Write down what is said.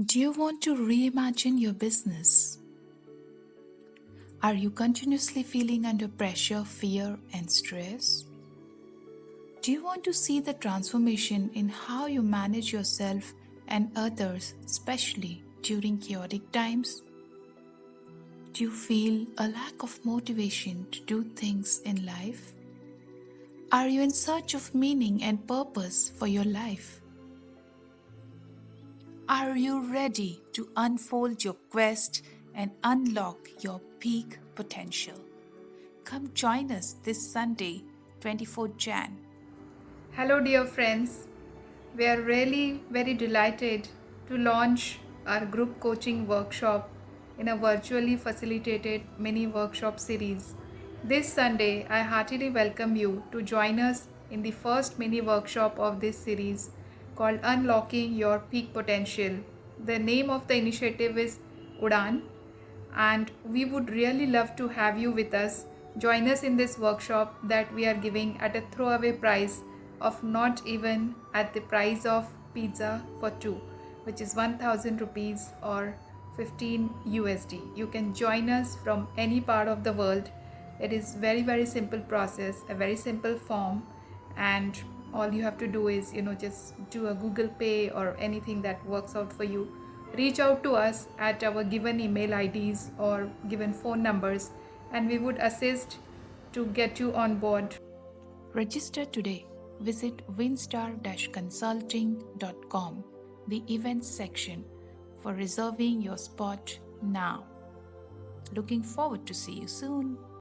Do you want to reimagine your business? Are you continuously feeling under pressure, fear, and stress? Do you want to see the transformation in how you manage yourself and others, especially during chaotic times? Do you feel a lack of motivation to do things in life? Are you in search of meaning and purpose for your life? Are you ready to unfold your quest and unlock your peak potential? Come join us this Sunday, 24th Jan. Hello, dear friends. We are really very delighted to launch our group coaching workshop in a virtually facilitated mini workshop series. This Sunday, I heartily welcome you to join us in the first mini workshop of this series called Unlocking Your Peak Potential. The name of the initiative is Udan, and we would really love to have you with us. Join us in this workshop that we are giving at a throwaway price of not even at the price of pizza for two, which is 1000 rupees or 15 USD. You can join us from any part of the world. It is very simple process, a very simple form, and all you have to do is just do a Google Pay or anything that works out for you. Reach out to us at our given email IDs or given phone numbers, and we would assist to get you on board. Register today. Visit winstar-consulting.com, the events section, for reserving your spot now. Looking forward to see you soon.